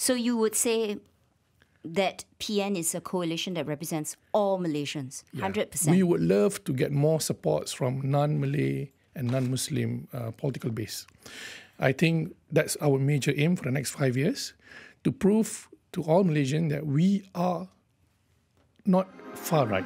So you would say that PN is a coalition that represents all Malaysians, 100%. We would love to get more supports from non-Malay and non-Muslim political base. I think that's our major aim for the next 5 years, to prove to all Malaysians that we are not far right.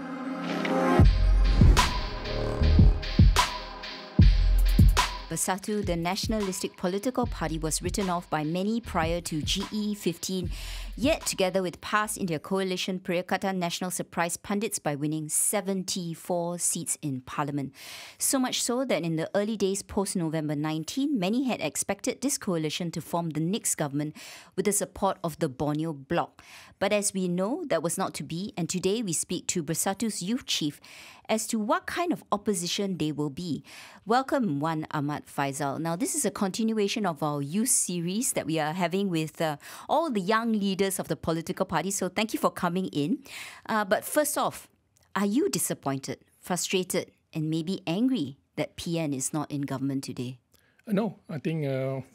Bersatu, the nationalistic political party, was written off by many prior to GE15, yet together with past India coalition, Perikatan Nasional surprised pundits by winning 74 seats in parliament. So much so that in the early days post-November 19, many had expected this coalition to form the next government with the support of the Borneo Bloc. But as we know, that was not to be, and today we speak to Bersatu's youth chief as to what kind of opposition they will be. Welcome, Wan Ahmad Fayhsal. Now, this is a continuation of our youth series that we are having with all the young leaders of the political party. So thank you for coming in. But first off, are you disappointed, frustrated, and maybe angry that PN is not in government today? No, I think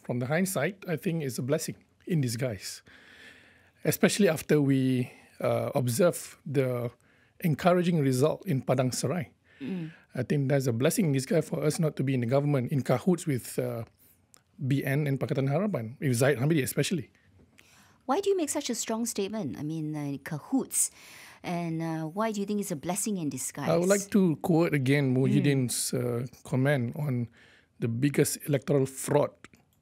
from the hindsight, I think it's a blessing in disguise. Especially after we observe the encouraging result in Padang Serai. I think that's a blessing in disguise for us not to be in the government in cahoots with BN and Pakatan Harapan, with Zahid Hamidi especially. Why do you make such a strong statement? I mean, cahoots. And why do you think it's a blessing in disguise? I would like to quote again Muhyiddin's comment on the biggest electoral fraud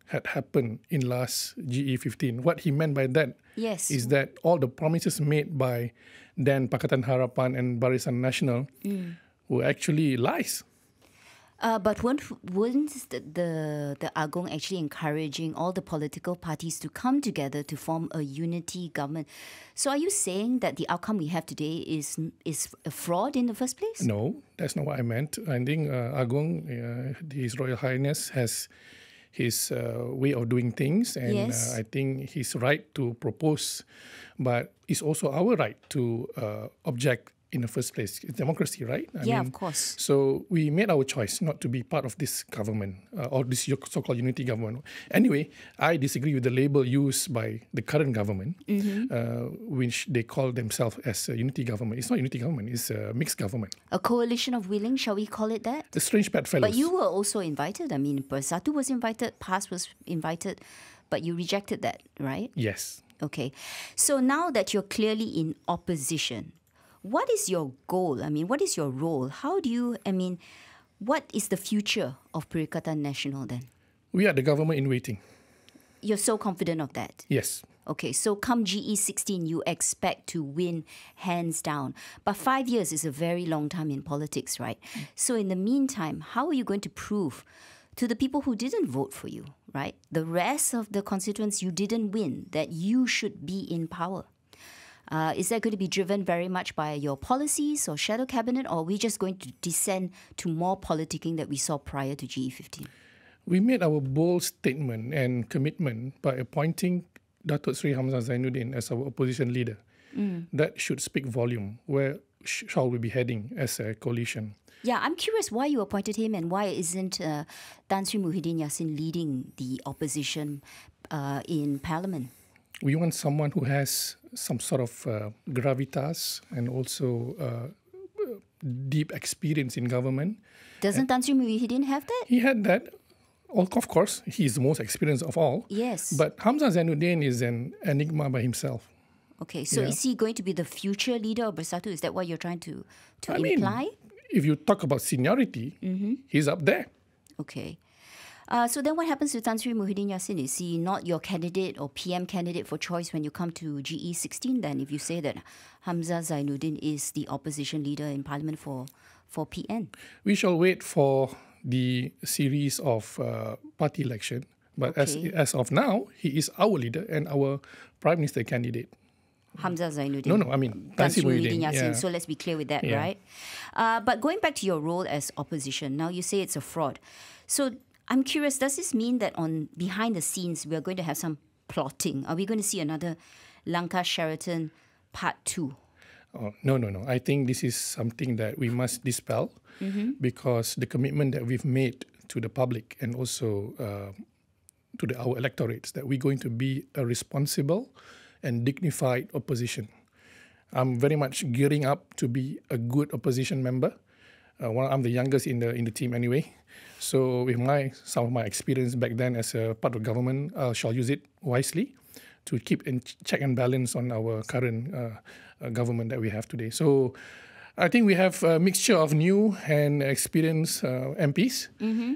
had happened in last GE15. What he meant by that is that all the promises made by then Pakatan Harapan and Barisan Nasional were actually lies. But weren't the Agong actually encouraging all the political parties to come together to form a unity government? So are you saying that the outcome we have today is a fraud in the first place? No, that's not what I meant. I think Agong, His Royal Highness, has his way of doing things, and I think he's right to propose, but it's also our right to object in the first place. It's democracy, right? I mean, of course. So we made our choice not to be part of this government or this so-called unity government. Anyway, I disagree with the label used by the current government, which they call themselves as a unity government. It's not unity government, it's a mixed government. A coalition of willing, shall we call it that? The strange bedfellows. But you were also invited. I mean, Bersatu was invited, PAS was invited, but you rejected that, right? Yes. Okay. So now that you're clearly in opposition, what is your goal? I mean, what is your role? What is the future of Perikatan Nasional then? We are the government in waiting. You're so confident of that? Yes. Okay, so come GE16, you expect to win hands down. But 5 years is a very long time in politics, right? So in the meantime, how are you going to prove to the people who didn't vote for you, right? The rest of the constituents you didn't win, that you should be in power? Is that going to be driven very much by your policies or shadow cabinet, or are we just going to descend to more politicking that we saw prior to GE15? We made our bold statement and commitment by appointing Datuk Sri Hamzah Zainuddin as our opposition leader. That should speak volume. Where shall we be heading as a coalition? Yeah, I'm curious why you appointed him and why isn't Tan Sri Muhyiddin Yassin leading the opposition in Parliament? We want someone who has some sort of gravitas and also deep experience in government. Doesn't Tan Sri Muhyiddin have that? He had that. Of course, he is the most experienced of all. Yes. But Hamzah Zainuddin is an enigma by himself. Okay, so is he going to be the future leader of Bersatu? Is that what you're trying to imply? If you talk about seniority, he's up there. Okay. So then what happens to Tan Sri Muhyiddin Yassin? Is he not your candidate or PM candidate for choice when you come to GE16 then, if you say that Hamzah Zainuddin is the opposition leader in Parliament for PN? We shall wait for the series of party election. But as of now, he is our leader and our Prime Minister candidate. Hamzah Zainuddin. No, I mean Tan Sri Muhyiddin Yassin. So let's be clear with that, right? But going back to your role as opposition, now you say it's a fraud. So I'm curious, does this mean that behind the scenes we are going to have some plotting? Are we going to see another Lanka Sheraton Part 2? No. I think this is something that we must dispel because the commitment that we've made to the public and also to our electorates that we're going to be a responsible and dignified opposition. I'm very much gearing up to be a good opposition member. I'm the youngest in the team anyway. So with some of my experience back then as a part of government, I shall use it wisely to keep in check and balance on our current government that we have today. So I think we have a mixture of new and experienced MPs,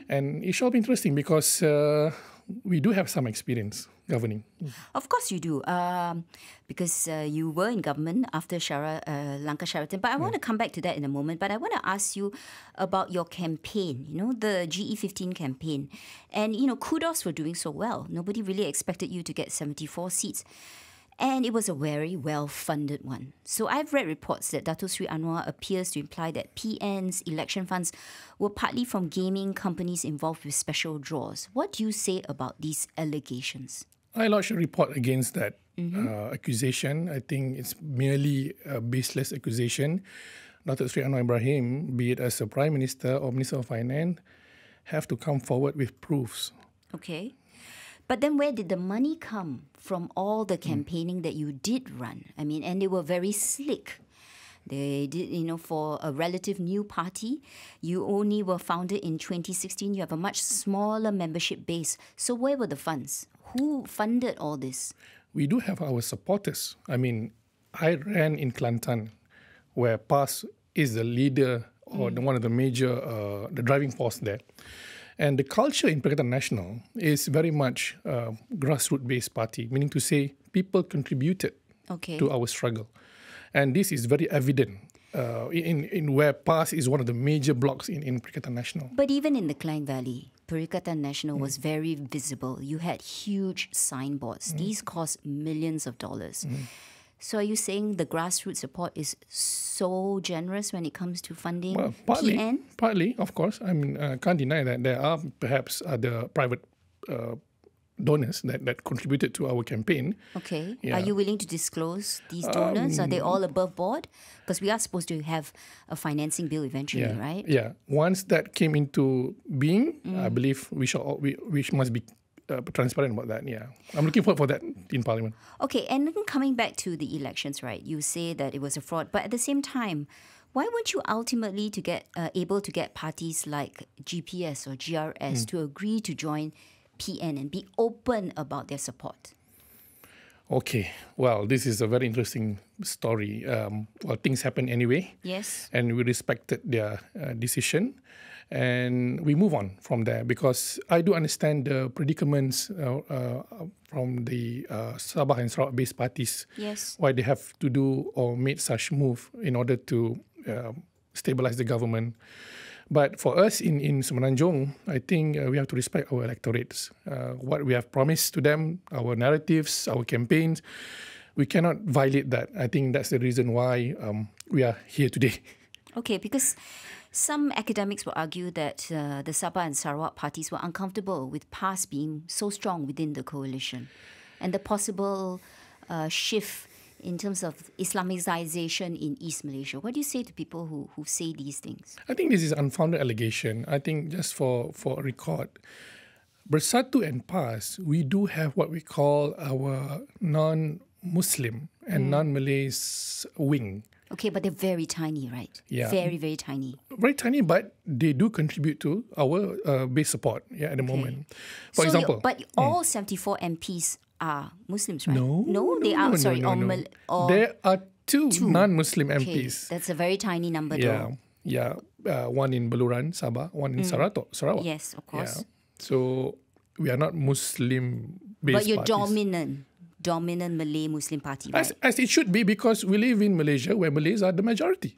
and it shall be interesting because we do have some experience governing. Of course you do, because you were in government after Langkah Sheraton. But I want to come back to that in a moment. But I want to ask you about your campaign, the GE15 campaign. And, kudos for doing so well. Nobody really expected you to get 74 seats. And it was a very well-funded one. So I've read reports that Dato Sri Anwar appears to imply that PN's election funds were partly from gaming companies involved with special draws. What do you say about these allegations? I lodged a report against that accusation. I think it's merely a baseless accusation. Dato Sri Anwar Ibrahim, be it as a Prime Minister or Minister of Finance, have to come forward with proofs. Okay. But then where did the money come from all the campaigning that you did run? I mean, and they were very slick. They did, for a relative new party, you only were founded in 2016. You have a much smaller membership base. So where were the funds? Who funded all this? We do have our supporters. I mean, I ran in Kelantan, where PAS is the leader or one of the major, the driving force there. And the culture in Perikatan Nasional is very much grassroots-based party, meaning to say people contributed to our struggle. And this is very evident in where PAS is one of the major blocks in Perikatan Nasional. But even in the Klang Valley, Perikatan Nasional was very visible. You had huge signboards. These cost millions of dollars. So are you saying the grassroots support is so generous when it comes to funding PN? Partly, of course. I mean, can't deny that there are perhaps other private donors that contributed to our campaign. Okay. Yeah. Are you willing to disclose these donors? Are they all above board? Because we are supposed to have a financing bill eventually, right? Yeah. Once that came into being, I believe we must be transparent about that. Yeah, I'm looking forward for that in Parliament. Okay, and then coming back to the elections, right? You say that it was a fraud, but at the same time, why weren't you ultimately able to get parties like GPS or GRS to agree to join PN and be open about their support? Okay, well, this is a very interesting story. Things happen anyway. Yes. And we respected their decision. And we move on from there because I do understand the predicaments from the Sabah and Sarawak-based parties. Yes. Why they have to do or make such move in order to stabilize the government. But for us in Semenanjung, I think we have to respect our electorates. What we have promised to them, our narratives, our campaigns, we cannot violate that. I think that's the reason why we are here today. Okay, because some academics will argue that the Sabah and Sarawak parties were uncomfortable with PAS being so strong within the coalition and the possible shift in terms of Islamization in East Malaysia. What do you say to people who say these things? I think this is an unfounded allegation. I think just for a record, Bersatu and PAS, we do have what we call our non-Muslim and non-Malays wing. Okay, but they're very tiny, right? Yeah. Very, very tiny. Very tiny, but they do contribute to our base support at the moment. For example... But all 74 MPs are Muslims, right? No, they are. There are two non-Muslim MPs. That's a very tiny number, though. Yeah. One in Beluran, Sabah, one in Sarawak. Yes, of course. Yeah. So we are not Muslim-based But you're parties. Dominant Malay Muslim party, right? As it should be, because we live in Malaysia where Malays are the majority.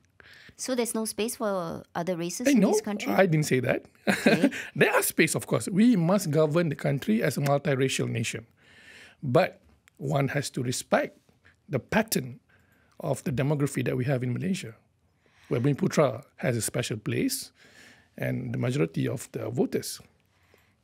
So there's no space for other races in this country? I didn't say that. Okay. There are space, of course. We must govern the country as a multiracial nation. But one has to respect the pattern of the demography that we have in Malaysia, where Bumi has a special place and the majority of the voters.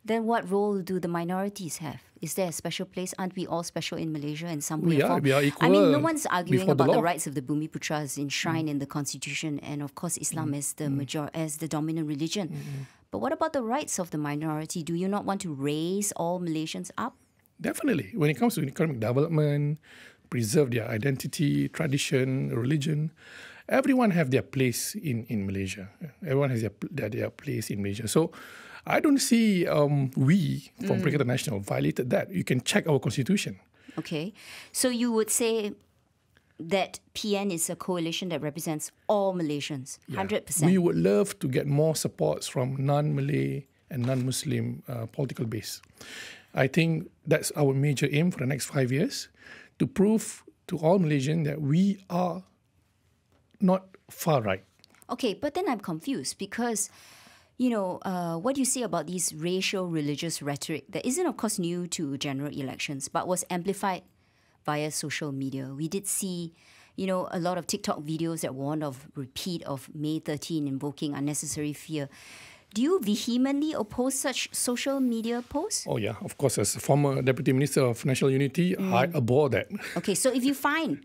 Then what role do the minorities have? Is there a special place? Aren't we all special in Malaysia in some way? We are equal. I mean, no one's arguing about the law. rights of the Bumiputras enshrined in the constitution, and of course Islam as the dominant religion. But what about the rights of the minority? Do you not want to raise all Malaysians up? Definitely. When it comes to economic development, preserve their identity, tradition, religion, everyone have their place in Malaysia. Everyone has their place in Malaysia. So I don't see we from Perikatan Nasional violated that. You can check our constitution. Okay. So you would say that PN is a coalition that represents all Malaysians, 100%. We would love to get more supports from non-Malay and non-Muslim political base. I think that's our major aim for the next 5 years, to prove to all Malaysians that we are not far right. Okay, but then I'm confused because, what do you say about these racial religious rhetoric that isn't, of course, new to general elections, but was amplified via social media? We did see, a lot of TikTok videos that warned of repeat of May 13 invoking unnecessary fear. Do you vehemently oppose such social media posts? Oh yeah, of course. As a former Deputy Minister of National Unity, I abhor that. Okay, so if you find,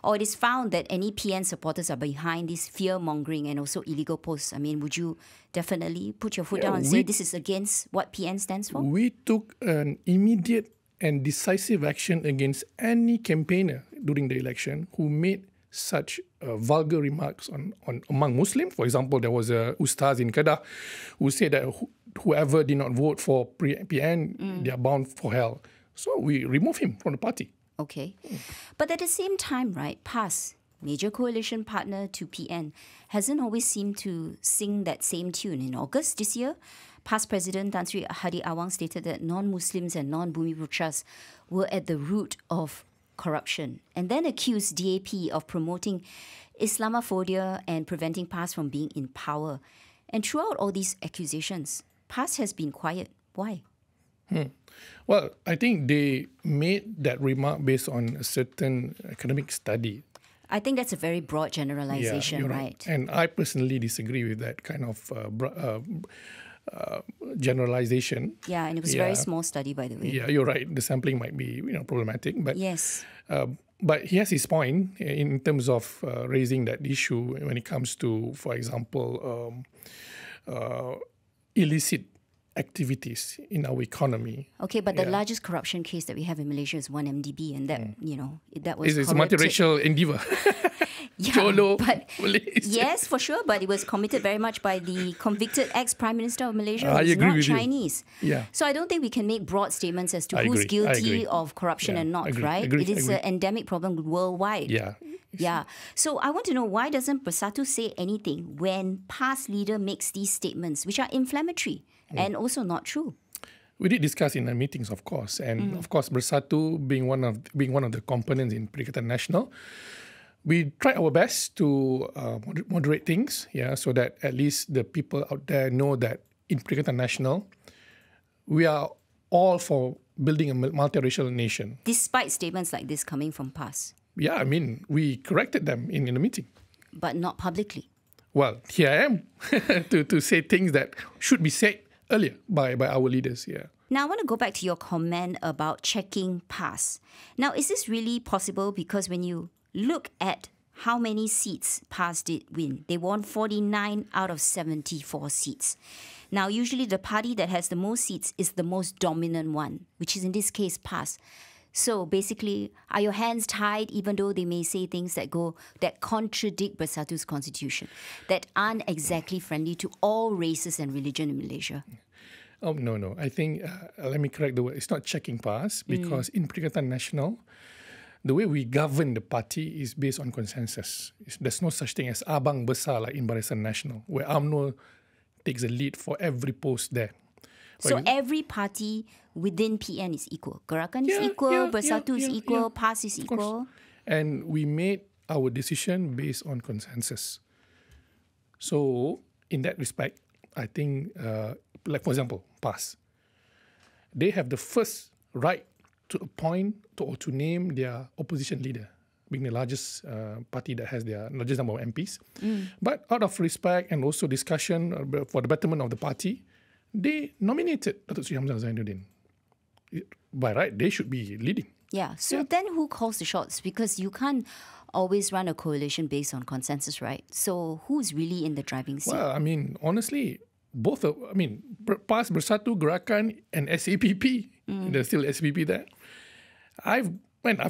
or it is found that any PN supporters are behind this fear-mongering and also illegal posts, would you definitely put your foot down and say this is against what PN stands for? We took an immediate and decisive action against any campaigner during the election who made such vulgar remarks on among Muslims. For example, there was a ustaz in Kedah who said that whoever did not vote for PN, they are bound for hell. So we removed him from the party. Okay. But at the same time, right, PAS, major coalition partner to PN, hasn't always seemed to sing that same tune. In August this year, PAS President Tan Sri Hadi Awang stated that non-Muslims and non-Bumiputras were at the root of corruption, and then accused DAP of promoting Islamophobia and preventing PAS from being in power. And throughout all these accusations, PAS has been quiet. Why? Well, I think they made that remark based on a certain academic study. I think that's a very broad generalization, you're right? And I personally disagree with that kind of generalization. Yeah, and it was a very small study, by the way. Yeah, you're right. The sampling might be problematic, but yes. But he has his point in terms of raising that issue when it comes to, for example, illicit activities in our economy. Okay, but the largest corruption case that we have in Malaysia is 1MDB, and that that was it's a multiracial endeavour. Yeah, Cholo, but Malaysia. yes, for sure, but it was committed very much by the convicted ex-Prime Minister of Malaysia, I who's agree not with you. Chinese. Yeah. So I don't think we can make broad statements as to I who's agree. guilty of corruption and not, right? It is an endemic problem worldwide. Yeah. Yeah. So I want to know, why doesn't Bersatu say anything when PAS leader makes these statements, which are inflammatory and also not true? We did discuss in the meetings, of course, and of course, Bersatu being one of the components in Perikatan Nasional, we try our best to moderate things, so that at least the people out there know that in Perikatan Nasional, we are all for building a multiracial nation. Despite statements like this coming from PAS. Yeah, we corrected them in the meeting. But not publicly. Well, here I am to say things that should be said earlier by our leaders. Yeah. Now, I want to go back to your comment about checking PAS. Now, is this really possible? Because when you look at how many seats PAS did win, they won 49 out of 74 seats. Now, usually the party that has the most seats is the most dominant one, which is in this case PAS. So basically, are your hands tied even though they may say things that contradict Bersatu's constitution, that aren't exactly friendly to all races and religion in Malaysia? Oh, no. I think, let me correct the word. It's not checking PAS because in Perikatan Nasional, the way we govern the party is based on consensus. There's no such thing as Abang Besar like in Barisan Nasional, where UMNO takes the lead for every post there. So every party within PN is equal. Gerakan is equal, Bersatu is equal, PAS is equal. And we made our decision based on consensus. So in that respect, I think, like for example, PAS, they have the first right to appoint or to name their opposition leader, being the largest party that has their largest number of MPs. But out of respect and also discussion for the betterment of the party, they nominated Datuk Sri Hamzah Zainuddin. By right, they should be leading. Yeah, so then who calls the shots? Because you can't always run a coalition based on consensus, right? So who's really in the driving seat? Well, honestly, both of, PAS, Bersatu, Gerakan, and SAPP. There's still SAPP there. I've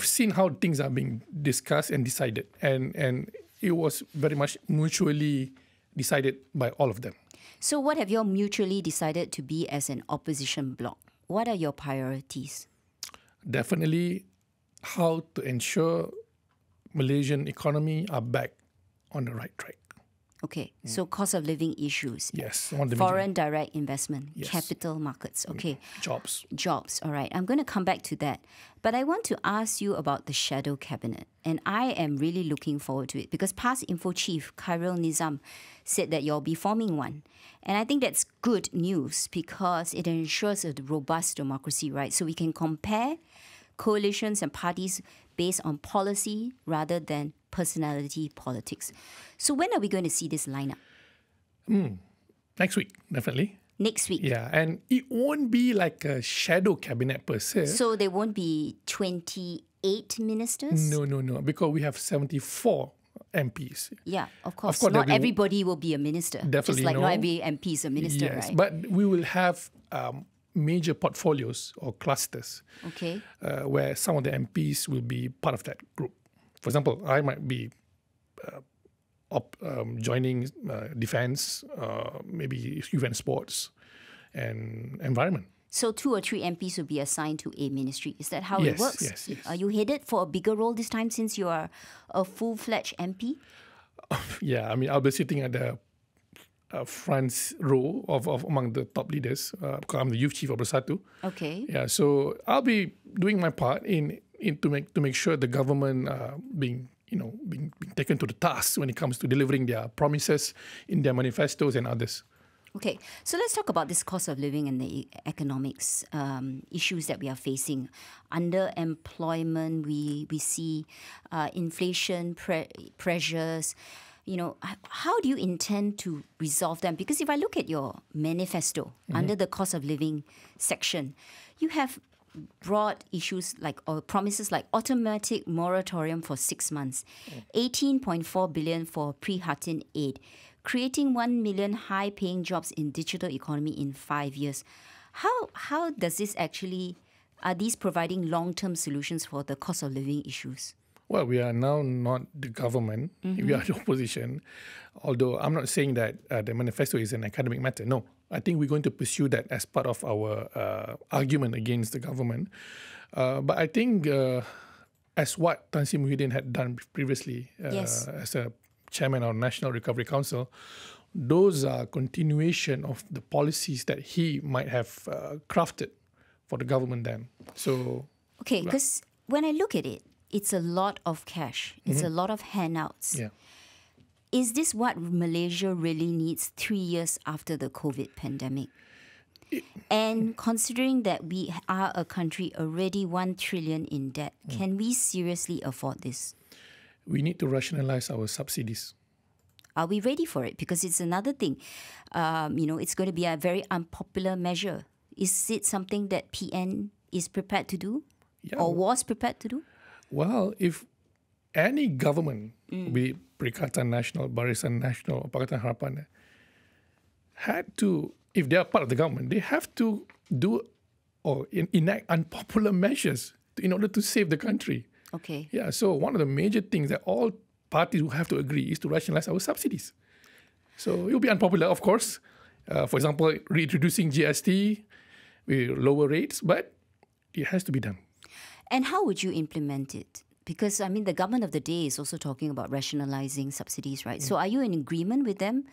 seen how things are being discussed and decided, and it was very much mutually decided by all of them. So what have you all mutually decided to be as an opposition bloc? What are your priorities? Definitely how to ensure Malaysian economy are back on the right track. Okay, so cost of living issues. Yes. Foreign direct investment, Yes. capital markets. Okay. Jobs. All right. I'm going to come back to that. But I want to ask you about the shadow cabinet. And I am really looking forward to it because past Info Chief Khairul Nizam said that you'll be forming one. And I think that's good news because it ensures a robust democracy, right? So we can compare coalitions and parties based on policy rather than personality politics. So when are we going to see this lineup? Next week, definitely. Next week. Yeah, and it won't be like a shadow cabinet per se. So there won't be 28 ministers? No, because we have 74 MPs. Yeah, of course. Of course Not everybody will be a minister. Definitely Just like no. not every MP is a minister, Yes, right? but we will have major portfolios or clusters Okay. where some of the MPs will be part of that group. For example, I might be joining defense, maybe youth and sports, and environment. So 2 or 3 MPs will be assigned to a ministry. Is that how it Yes, works? yes. Are you headed for a bigger role this time since you are a full-fledged MP? Yeah, I'll be sitting at the front row of among the top leaders because I'm the youth chief of Bersatu. Okay. Yeah, so I'll be doing my part in to make sure the government being taken to the task when it comes to delivering their promises in their manifestos and others. Okay, so let's talk about this cost of living and the economics issues that we are facing. Underemployment, we see inflation pressures. How do you intend to resolve them? Because if I look at your manifesto under the cost of living section, you have broad issues or promises like automatic moratorium for 6 months, 18.4 billion for pre-Hatin aid, creating 1 million high-paying jobs in digital economy in 5 years. How does this actually, are these providing long-term solutions for the cost of living issues? Well, we are now not the government. We are the opposition. Although I'm not saying that the manifesto is an academic matter. No, I think we're going to pursue that as part of our argument against the government. But I think as what Tan Sri Muhyiddin had done previously Yes. as a chairman of National Recovery Council, those are continuation of the policies that he might have crafted for the government then. So, okay, because when I look at it, it's a lot of cash. It's a lot of handouts. yeah. Is this what Malaysia really needs 3 years after the COVID pandemic? And considering that we are a country already 1 trillion in debt, can we seriously afford this? We need to rationalize our subsidies. Are we ready for it? Because it's another thing. It's going to be a very unpopular measure. Is it something that PN is prepared to do or was prepared to do? Well, if any government, be it Perikatan Nasional, Barisan Nasional, or Pakatan Harapan, had to, if they are part of the government, they have to do or enact unpopular measures in order to save the country. Okay. Yeah, so one of the major things that all parties will have to agree is to rationalize our subsidies. So it will be unpopular, of course. For example, reintroducing GST with lower rates, but it has to be done. And how would you implement it? Because, the government of the day is also talking about rationalizing subsidies, right? So are you in agreement with them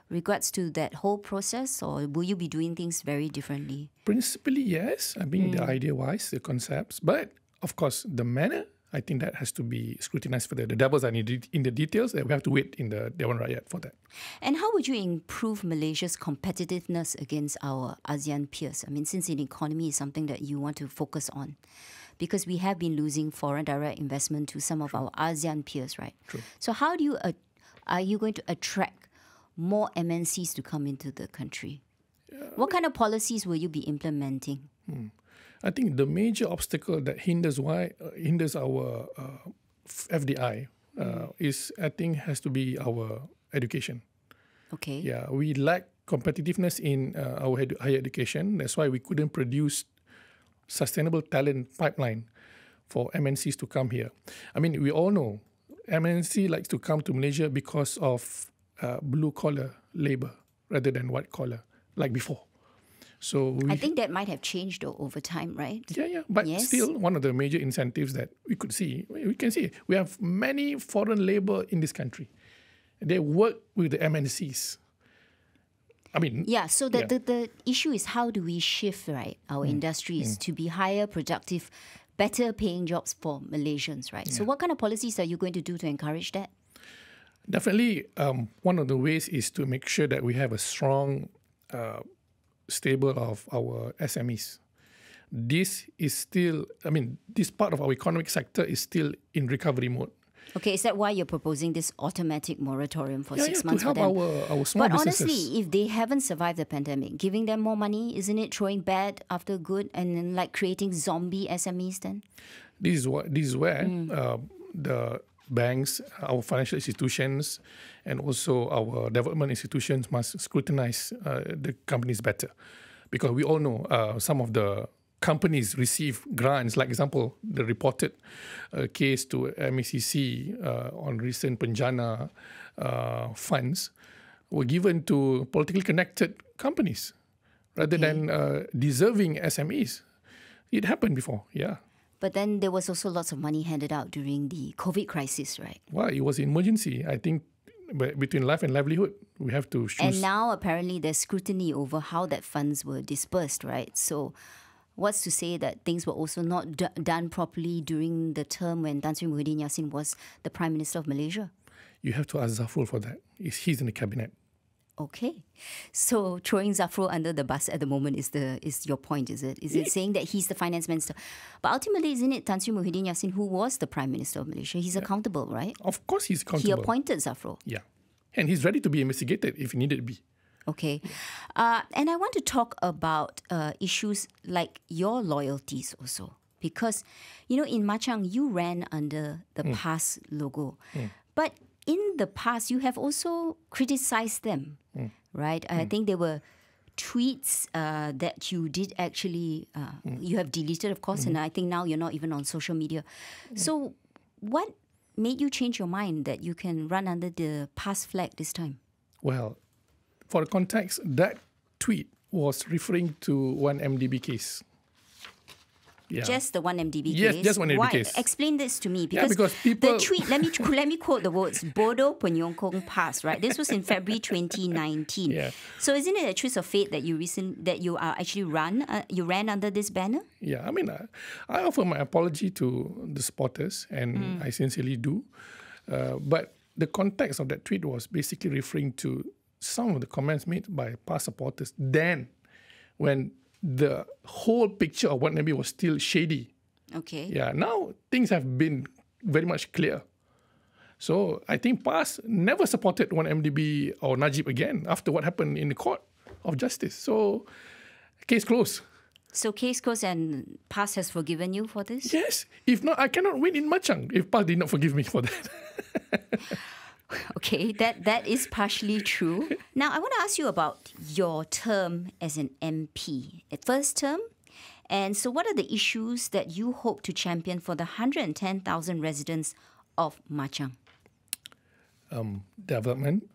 regards to that whole process, or will you be doing things very differently? Principally, yes. The idea-wise, the concepts. But, of course, the manner, I think that has to be scrutinized further. The devils are in the details, and we have to wait in the Dewan Rakyat for that. And how would you improve Malaysia's competitiveness against our ASEAN peers? Since the economy is something that you want to focus on. Because we have been losing foreign direct investment to some of our ASEAN peers, right? True. So how are you going to attract more MNCs to come into the country? What kind of policies will you be implementing? I think the major obstacle that hinders our FDI has to be our education. Okay. Yeah, we lack competitiveness in our higher education. That's why we couldn't produce sustainable talent pipeline for MNCs to come here. I mean, we all know MNC likes to come to Malaysia because of blue-collar labor rather than white-collar, like before. So I think that might have changed over time, right? Yeah. But still, one of the major incentives that we can see, we have many foreign labor in this country. They work with the MNCs. I mean... Yeah, so the issue is how do we shift, right, our industries to be higher productive, better paying jobs for Malaysians, right? So what kind of policies are you going to do to encourage that? Definitely, one of the ways is to make sure that we have a strong stable of our SMEs. This is still, this part of our economic sector is still in recovery mode. Okay, is that why you're proposing this automatic moratorium for 6 months to help for them? our small businesses. But honestly, if they haven't survived the pandemic, giving them more money, isn't it throwing bad after good and then like creating zombie SMEs then? This is where the banks, our financial institutions, and also our development institutions must scrutinize the companies better. Because we all know some of the companies receive grants. Like example, the reported case to MECC on recent Penjana funds were given to politically connected companies rather than deserving SMEs. It happened before, yeah. But then there was also lots of money handed out during the COVID crisis, right? Well, it was emergency. I think between life and livelihood, we have to choose. And now apparently there's scrutiny over how that funds were dispersed, right? So what's to say that things were also not done properly during the term when Tan Sri Muhyiddin Yassin was the Prime Minister of Malaysia? You have to ask Zafrul for that. He's in the cabinet. Okay. So throwing Zafrul under the bus at the moment is your point, is it? Is it saying that he's the finance minister? But ultimately, isn't it Tan Sri Muhyiddin Yassin who was the Prime Minister of Malaysia? He's accountable, right? Of course he's accountable. He appointed Zafrul. Yeah. And he's ready to be investigated if needed to be. Okay. And I want to talk about issues like your loyalties also. Because, in Machang, you ran under the PAS logo. But in the past, you have also criticized them, right? I think there were tweets that you did actually, you have deleted, of course, and I think now you're not even on social media. So what made you change your mind that you can run under the PAS flag this time? Well, for the context, that tweet was referring to one MDB case. Yeah. Just the one MDB yes, case? Just one MDB case. Explain this to me. Because, because people... the tweet, let me quote the words, Bodoh Penyokong PAS, right? This was in February 2019. Yeah. So isn't it a twist of fate that you are actually you ran under this banner? Yeah, I offer my apology to the supporters, and I sincerely do. But the context of that tweet was basically referring to some of the comments made by PAS supporters then, when the whole picture of 1MDB was still shady. Okay. Yeah, now things have been very much clear. So I think PAS never supported 1MDB or Najib again after what happened in the court of justice. So case closed. So case closed and PAS has forgiven you for this? Yes. If not, I cannot win in Machang if PAS did not forgive me for that. Okay, that is partially true. Now, I want to ask you about your term as an MP. First term. And so what are the issues that you hope to champion for the 110,000 residents of Machang? Development,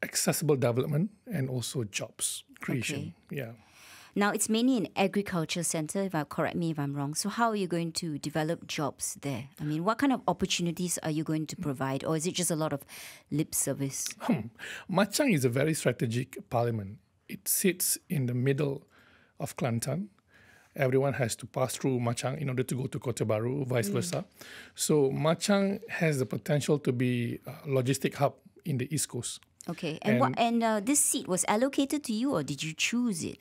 accessible development, and also jobs creation. Okay. Yeah. Now, it's mainly an agriculture centre, correct me if I'm wrong. So how are you going to develop jobs there? What kind of opportunities are you going to provide? Or is it just a lot of lip service? Machang is a very strategic parliament. It sits in the middle of Kelantan. Everyone has to pass through Machang in order to go to Kota Baru, vice versa. So Machang has the potential to be a logistic hub in the East Coast. Okay. And this seat was allocated to you, or did you choose it?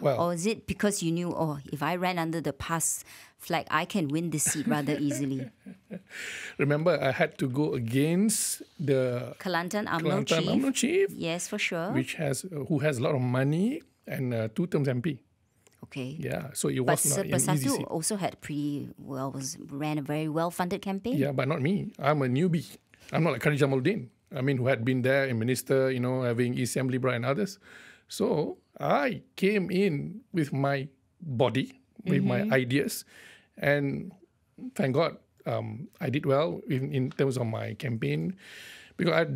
Or is it because you knew, if I ran under the PAS flag, I can win this seat rather easily? Remember, I had to go against the Kelantan UMNO chief. Yes, for sure. Who has a lot of money and 2 terms MP. Okay. Yeah, so it was not an easy Bersatu seat. also had ran a very well-funded campaign. Yeah, but not me. I'm a newbie. I'm not like Khairy Jamaluddin. I mean, who had been there in minister, having Isam Libra and others. So I came in with my body, with my ideas, and thank God I did well in terms of my campaign, because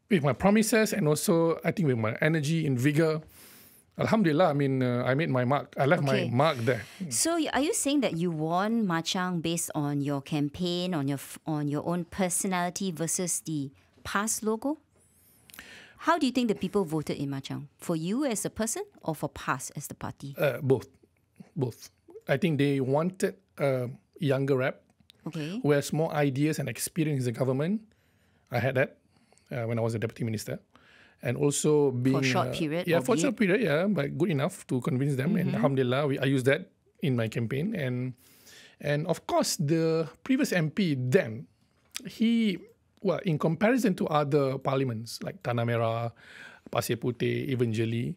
with my promises and also I think with my energy and vigor, Alhamdulillah, I mean, I made my mark. I left my mark there. So are you saying that you won Machang based on your campaign, on your own personality versus the PAS logo? How do you think the people voted in Machang? For you as a person or for PAS as the party? Both. I think they wanted a younger rep who has more ideas and experience in the government. I had that when I was a deputy minister. And also being... For a short period? For a short period, but good enough to convince them. And alhamdulillah, I used that in my campaign. And of course, the previous MP then, in comparison to other parliaments like Tanah Merah, Pasir Putih, even Jeli,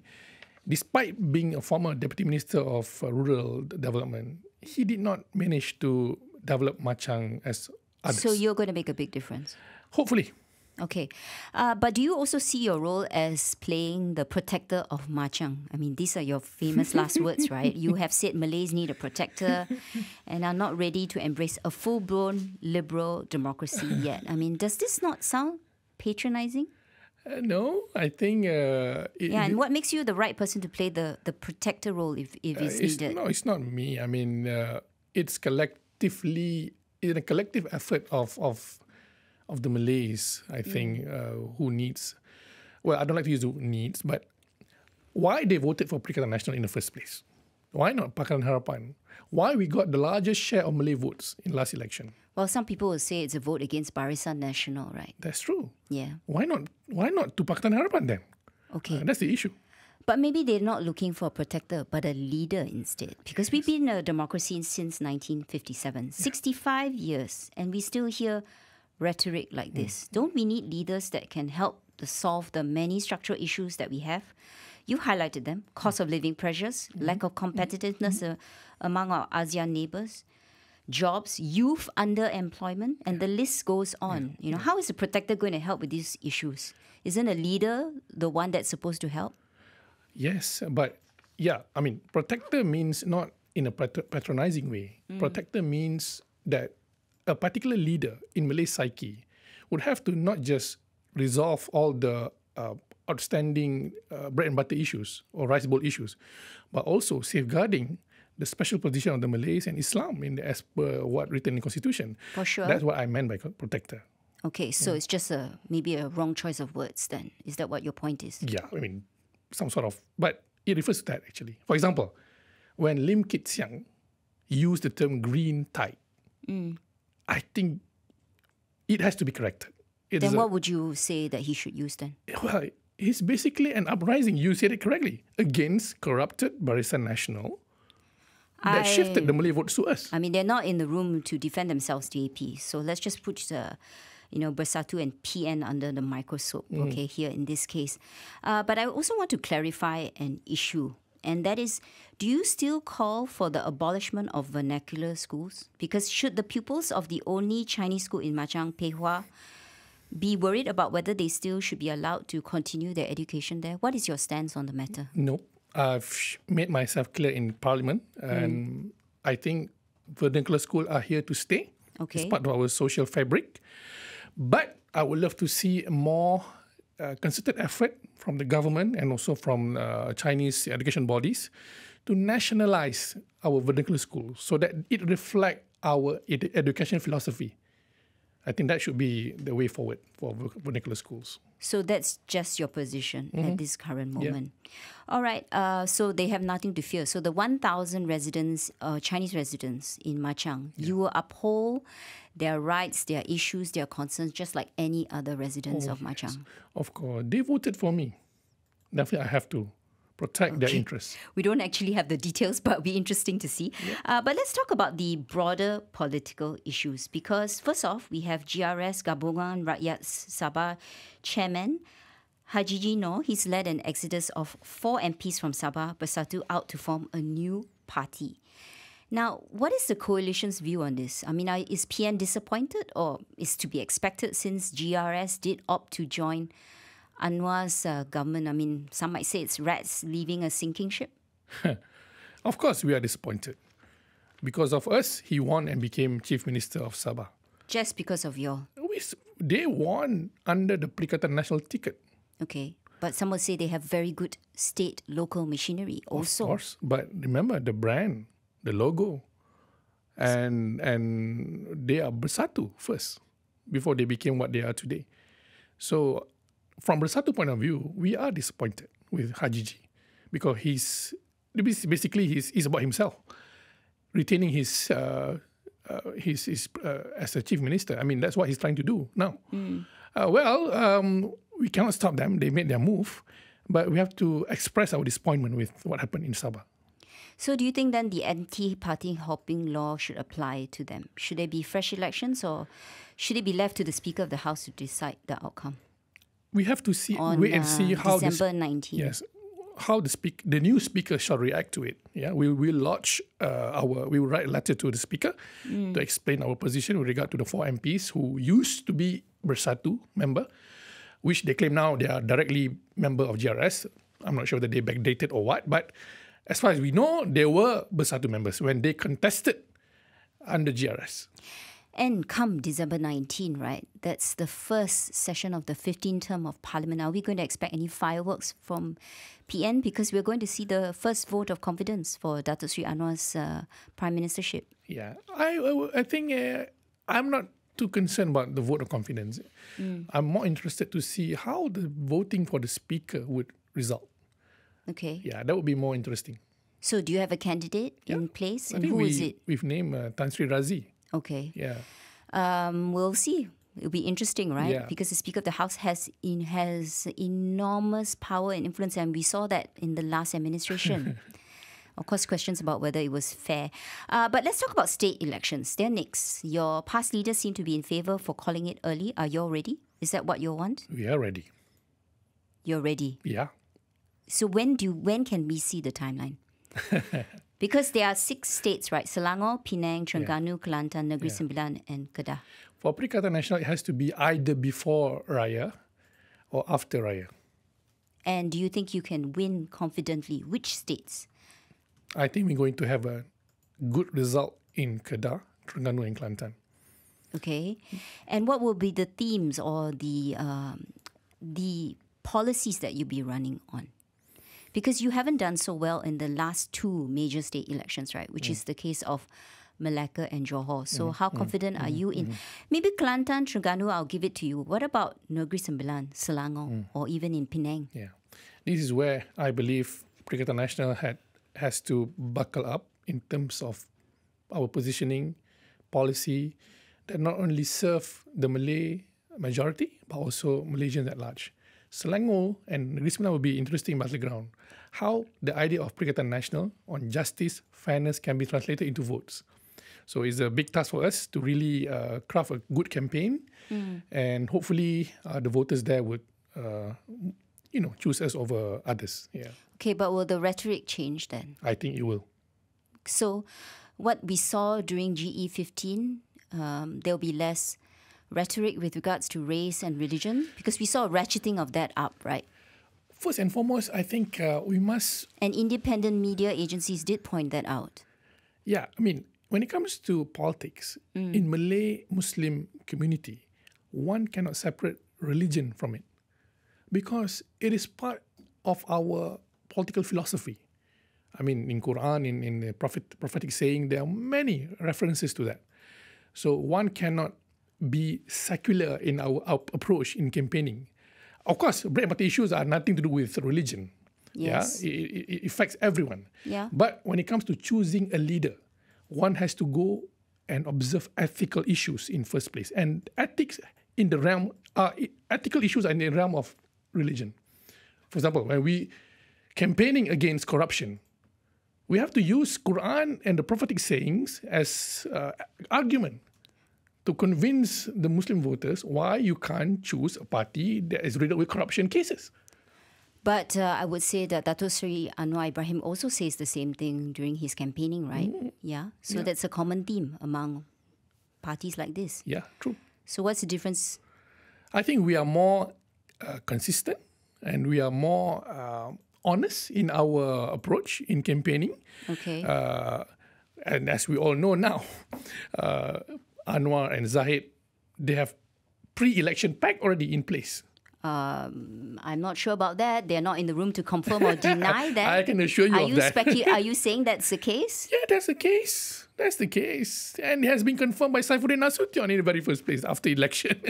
despite being a former deputy minister of rural development, he did not manage to develop Machang as others. So you're going to make a big difference? Hopefully. Okay. But do you also see your role as playing the protector of Machang? I mean, these are your famous last words, right? You have said Malays need a protector and are not ready to embrace a full-blown liberal democracy yet. I mean, does this not sound patronizing? No, I think... and what makes you the right person to play the protector role if it's needed? No, it's not me. I mean, it's a collective effort of the Malays, I think, who needs... Well, I don't like to use the needs, but why they voted for Perikatan Nasional in the first place? Why not Pakatan Harapan? Why we got the largest share of Malay votes in last election? Well, some people will say it's a vote against Barisan Nasional, right? That's true. Yeah. Why not to Pakatan Harapan then? Okay. That's the issue. But maybe they're not looking for a protector, but a leader instead. Because we've been a democracy since 1957, 65 years, and we still hear rhetoric like this. Don't we need leaders that can help to solve the many structural issues that we have? You highlighted them: cost of living pressures, lack of competitiveness among our ASEAN neighbours, jobs, youth underemployment, and the list goes on. How is a protector going to help with these issues? Isn't a leader the one that's supposed to help? Yes, but I mean, protector means not in a patronizing way. Protector means that a particular leader in Malay psyche would have to not just resolve all the outstanding bread and butter issues or rice bowl issues, but also safeguarding the special position of the Malays and Islam as per what written in the Constitution. For sure. That's what I meant by protector. Okay, so it's just maybe a wrong choice of words then. Is that what your point is? Yeah, I mean, some sort of, but it refers to that actually. For example, when Lim Kit Siang used the term green tide, I think it has to be corrected. Then what would you say that he should use then? Well, it's basically an uprising, you said it correctly, against corrupted Barisan Nasional that shifted the Malay votes to us. I mean, they're not in the room to defend themselves, DAP. So let's just put Bersatu and PN under the microscope, okay, here in this case. But I also want to clarify an issue. And that is, do you still call for the abolishment of vernacular schools? Because should the pupils of the only Chinese school in Machang, Pei Hua, be worried about whether they still should be allowed to continue their education there? What is your stance on the matter? Nope. I've made myself clear in Parliament. And I think vernacular schools are here to stay. Okay. It's part of our social fabric. But I would love to see more concerted effort from the government and also from Chinese education bodies to nationalize our vernacular schools so that it reflects our education philosophy. I think that should be the way forward for vernacular schools. So that's just your position at this current moment. Yeah. All right. So they have nothing to fear. So the 1,000 residents, Chinese residents in Machang, you will uphold their rights, their issues, their concerns, just like any other residents of Machang. Yes. Of course. They voted for me. Definitely I have to protect their interests. We don't actually have the details, but it'll be interesting to see. Yeah. But let's talk about the broader political issues. Because first off, we have GRS Gabungan Rakyat Sabah Chairman Hajiji Noor. He's led an exodus of 4 MPs from Sabah Bersatu out to form a new party. Now, what is the coalition's view on this? I mean, is PN disappointed or is to be expected since GRS did opt to join Anwar's government? I mean, some might say it's rats leaving a sinking ship. Of course, we are disappointed. Because of us, he won and became Chief Minister of Sabah. Just because of your... They won under the Perikatan Nasional ticket. Okay. But some would say they have very good state local machinery also. Of course. But remember, the brand, the logo, and they are Bersatu first, before they became what they are today. So, from Bersatu point of view, we are disappointed with Hajiji. Because he's about himself. Retaining his as a chief minister. I mean, that's what he's trying to do now. We cannot stop them. They made their move, but we have to express our disappointment with what happened in Sabah. So do you think then the anti-party hopping law should apply to them? Should there be fresh elections or should it be left to the Speaker of the House to decide the outcome? We have to wait and see how December 19. Yes. How the new speaker shall react to it. Yeah, we will write a letter to the speaker to explain our position with regard to the 4 MPs who used to be Bersatu member, which they claim now they are directly member of GRS. I'm not sure whether they backdated or what, but as far as we know, they were Bersatu members when they contested under GRS. And come December 19, right? That's the first session of the 15th term of Parliament. Are we going to expect any fireworks from PN? Because we're going to see the first vote of confidence for Datuk Sri Anwar's prime ministership. Yeah, I think I'm not too concerned about the vote of confidence. I'm more interested to see how the voting for the speaker would result. Okay. Yeah, that would be more interesting. So do you have a candidate in place? And who is it? We've named Tan Sri Razi. Okay. Yeah. We'll see. It'll be interesting, right? Yeah. Because the Speaker of the House has enormous power and influence, and we saw that in the last administration. Of course, questions about whether it was fair. But let's talk about state elections. They're next. Your past leaders seem to be in favour for calling it early. Are you all ready? Is that what you want? We are ready. You're ready? Yeah. So when can we see the timeline? Because there are 6 states, right? Selangor, Penang, Terengganu, Kelantan, Negeri Sembilan and Kedah. For Perikatan Nasional, it has to be either before Raya or after Raya. And do you think you can win confidently? Which states? I think we're going to have a good result in Kedah, Terengganu and Kelantan. Okay. And what will be the themes or the policies that you'll be running on? Because you haven't done so well in the last 2 major state elections, right? Which is the case of Malacca and Johor. So how confident are you in... Maybe Kelantan, Terengganu, I'll give it to you. What about Negeri Sembilan, Selangor, or even in Penang? Yeah. This is where I believe Perikatan Nasional has to buckle up in terms of our positioning, policy, that not only serve the Malay majority, but also Malaysians at large. Selangor and Negeri Sembilan will be interesting battleground. How the idea of Perikatan Nasional on justice, fairness can be translated into votes. So it's a big task for us to really craft a good campaign, and hopefully the voters there would, choose us over others. Yeah. Okay, but will the rhetoric change then? I think it will. So what we saw during GE15, there'll be less rhetoric with regards to race and religion? Because we saw a ratcheting of that up, right? First and foremost, I think we must... And independent media agencies did point that out. Yeah, I mean, when it comes to politics, in Malay Muslim community, one cannot separate religion from it. Because it is part of our political philosophy. I mean, in Quran, in the prophetic saying, there are many references to that. So one cannot be secular in our approach in campaigning. Of course, bread and butter issues are nothing to do with religion. Yes. Yeah? It affects everyone. Yeah. But when it comes to choosing a leader, one has to go and observe ethical issues in first place. And ethical issues are in the realm of religion. For example, when we campaigning against corruption, we have to use Quran and the prophetic sayings as argument to convince the Muslim voters why you can't choose a party that is riddled with corruption cases. But I would say that Dato Sri Anwar Ibrahim also says the same thing during his campaigning, right? Yeah. So that's a common theme among parties like this. Yeah, true. So what's the difference? I think we are more consistent and we are more honest in our approach in campaigning. Okay. And as we all know now, Anwar and Zahid, they have pre-election pack already in place. I'm not sure about that. They're not in the room to confirm or deny that. I can assure you of that. Are you saying that's the case? Yeah, that's the case. That's the case. And it has been confirmed by Saifuddin Nasution in the very first place after election.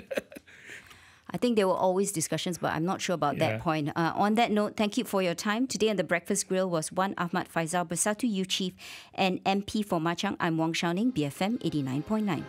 I think there were always discussions, but I'm not sure about that point. On that note, thank you for your time. Today on the Breakfast Grille was Wan Ahmad Fayhsal, Bersatu Youth Chief and MP for Machang. I'm Wong Xiaoning, BFM 89.9.